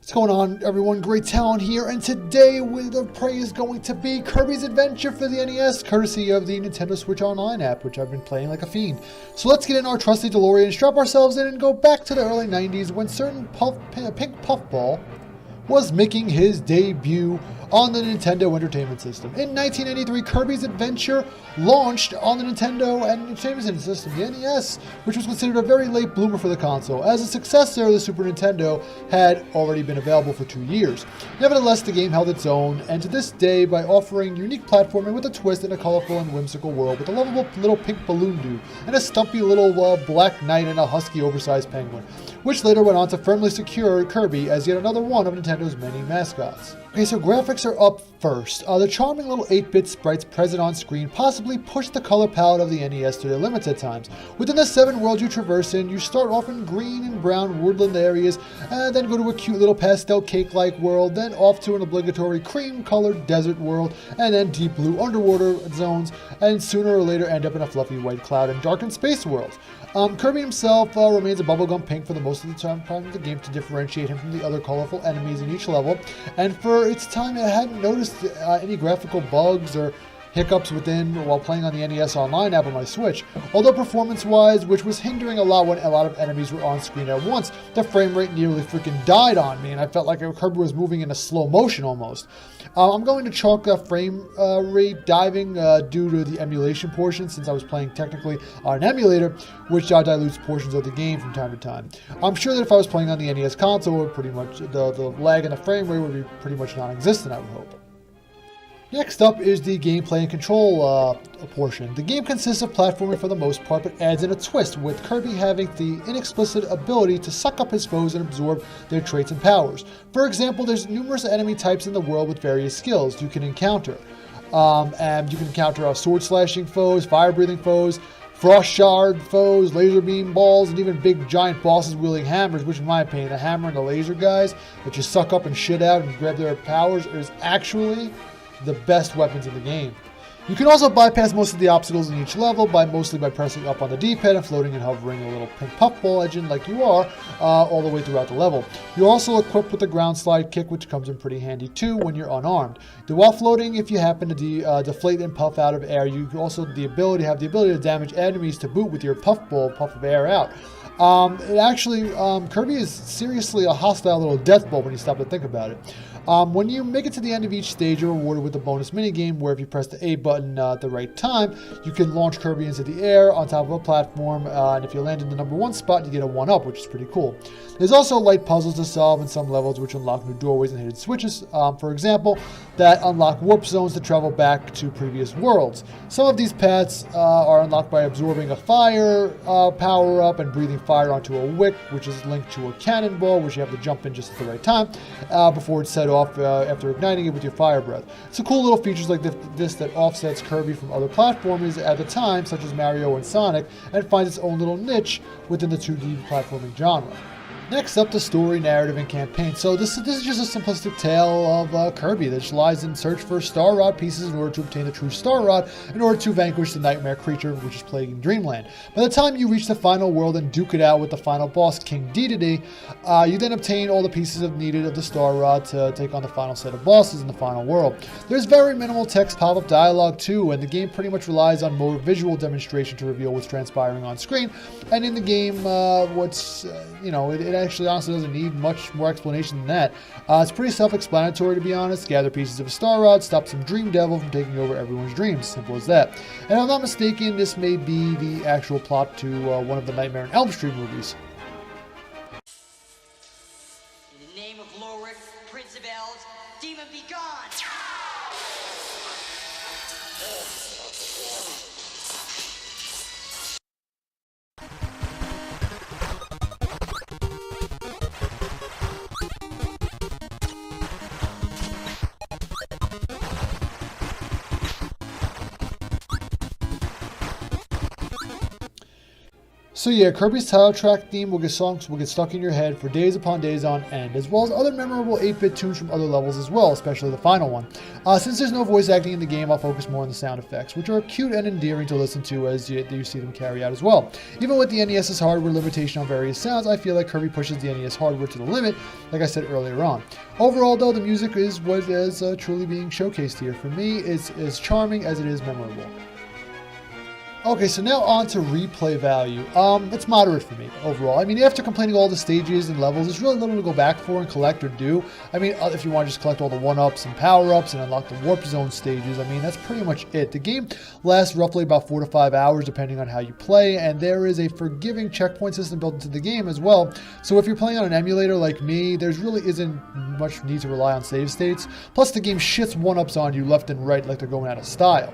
What's going on, everyone? Great Talon here, and today the prey is going to be Kirby's Adventure for the NES, courtesy of the Nintendo Switch Online app, which I've been playing like a fiend. So let's get in our trusty DeLorean, strap ourselves in, and go back to the early 90s when certain Pink Puffball was making his debut on the Nintendo Entertainment System. In 1983, Kirby's Adventure launched on the Nintendo Entertainment System, the NES, which was considered a very late bloomer for the console, as a successor, the Super Nintendo had already been available for 2 years. Nevertheless, the game held its own, and to this day, by offering unique platforming with a twist in a colorful and whimsical world with a lovable little pink balloon dude, and a stumpy little black knight and a husky oversized penguin, which later went on to firmly secure Kirby as yet another one of Nintendo's many mascots. Okay, so graphics are up first. The charming little 8-bit sprites present on screen possibly push the color palette of the NES to their limits at times. Within the 7 worlds you traverse in, you start off in green and brown woodland areas, and then go to a cute little pastel cake-like world, then off to an obligatory cream-colored desert world, and then deep blue underwater zones, and sooner or later end up in a fluffy white cloud and darkened space worlds. Kirby himself remains a bubblegum pink for the most of the time of the game to differentiate him from the other colorful enemies in each level, and for its time I hadn't noticed any graphical bugs or hiccups while playing on the NES Online app on my Switch. Although performance-wise, which was hindering a lot when a lot of enemies were on screen at once, the frame rate nearly freaking died on me, and I felt like Kirby was moving in a slow motion almost. I'm going to chalk frame rate diving due to the emulation portion, since I was playing technically on an emulator, which dilutes portions of the game from time to time. I'm sure that if I was playing on the NES console, pretty much the lag and the frame rate would be pretty much non-existent, I would hope. Next up is the gameplay and control portion. The game consists of platforming for the most part, but adds in a twist, with Kirby having the inexplicit ability to suck up his foes and absorb their traits and powers. For example, there's numerous enemy types in the world with various skills you can encounter. And you can encounter sword slashing foes, fire breathing foes, frost shard foes, laser beam balls, and even big giant bosses wielding hammers, which in my opinion, the hammer and the laser guys that you suck up and shit out and grab their powers is actually the best weapons in the game. You can also bypass most of the obstacles in each level mostly by pressing up on the D-pad and floating and hovering a little pink puffball engine like you are all the way throughout the level. You're also equipped with the ground slide kick, which comes in pretty handy too when you're unarmed. While floating, if you happen to deflate and puff out of air, you also have the ability to damage enemies to boot with your puff of air out. Kirby is seriously a hostile little death ball when you stop to think about it. When you make it to the end of each stage, you're rewarded with a bonus minigame where if you press the A button at the right time, you can launch Kirby into the air on top of a platform, and if you land in the number 1 spot, you get a 1-up, which is pretty cool. There's also light puzzles to solve in some levels which unlock new doorways and hidden switches, for example, that unlock warp zones to travel back to previous worlds. Some of these paths are unlocked by absorbing a fire power-up and breathing fire onto a wick, which is linked to a cannonball, which you have to jump in just at the right time before it's set off after igniting it with your fire breath. So cool little features like this that offsets Kirby from other platformers at the time, such as Mario and Sonic, and finds its own little niche within the 2D platforming genre. Next up, the story, narrative, and campaign. So this is just a simplistic tale of Kirby that lies in search for Star Rod pieces in order to obtain the true Star Rod in order to vanquish the nightmare creature which is plaguing Dreamland. By the time you reach the final world and duke it out with the final boss, King Dedede, you then obtain all the pieces needed of the Star Rod to take on the final set of bosses in the final world. There's very minimal text pop-up dialogue too, and the game pretty much relies on more visual demonstration to reveal what's transpiring on screen. And in the game, it actually honestly doesn't need much more explanation than that. It's pretty self-explanatory, to be honest. Gather pieces of a Star Rod, stop some Dream Devil from taking over everyone's dreams. Simple as that. And if I'm not mistaken, this may be the actual plot to one of the Nightmare on Elm Street movies. In the name of Lorik, Prince of Elves, demon be gone! So yeah, Kirby's title track theme will get stuck in your head for days upon days on end, as well as other memorable 8-bit tunes from other levels as well, especially the final one. Since there's no voice acting in the game, I'll focus more on the sound effects, which are cute and endearing to listen to as you see them carry out as well. Even with the NES's hardware limitation on various sounds, I feel like Kirby pushes the NES hardware to the limit, like I said earlier on. Overall, though, the music is what is truly being showcased here. For me, it's as charming as it is memorable. Okay, so now on to replay value. It's moderate for me overall. I mean, after completing all the stages and levels, there's really little to go back for and collect or do. I mean, if you want to just collect all the 1-ups and power-ups and unlock the warp zone stages, I mean, that's pretty much it. The game lasts roughly about 4 to 5 hours depending on how you play, and there is a forgiving checkpoint system built into the game as well. So if you're playing on an emulator like me, there's really isn't much need to rely on save states. Plus, the game shits 1-ups on you left and right like they're going out of style.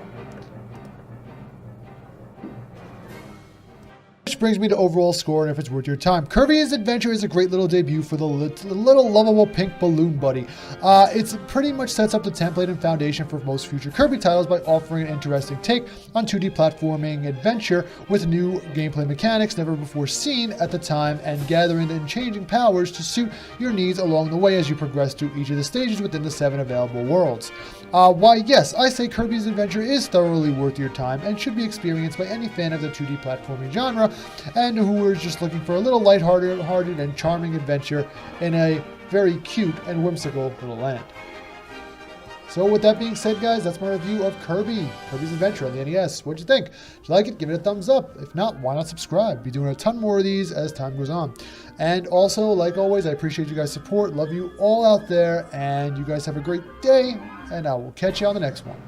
Which brings me to overall score and if it's worth your time. Kirby's Adventure is a great little debut for the little lovable pink balloon buddy. It pretty much sets up the template and foundation for most future Kirby titles by offering an interesting take on 2D platforming adventure with new gameplay mechanics never before seen at the time and gathering and changing powers to suit your needs along the way as you progress through each of the stages within the 7 available worlds. Why, yes, I say Kirby's Adventure is thoroughly worth your time and should be experienced by any fan of the 2D platforming genre and who are just looking for a little lighthearted and charming adventure in a very cute and whimsical little land. So with that being said, guys, that's my review of Kirby's Adventure on the NES. What'd you think? If you like it, give it a thumbs up. If not, why not subscribe? Be doing a ton more of these as time goes on. And also, like always, I appreciate you guys' support. Love you all out there, and you guys have a great day, and I will catch you on the next one.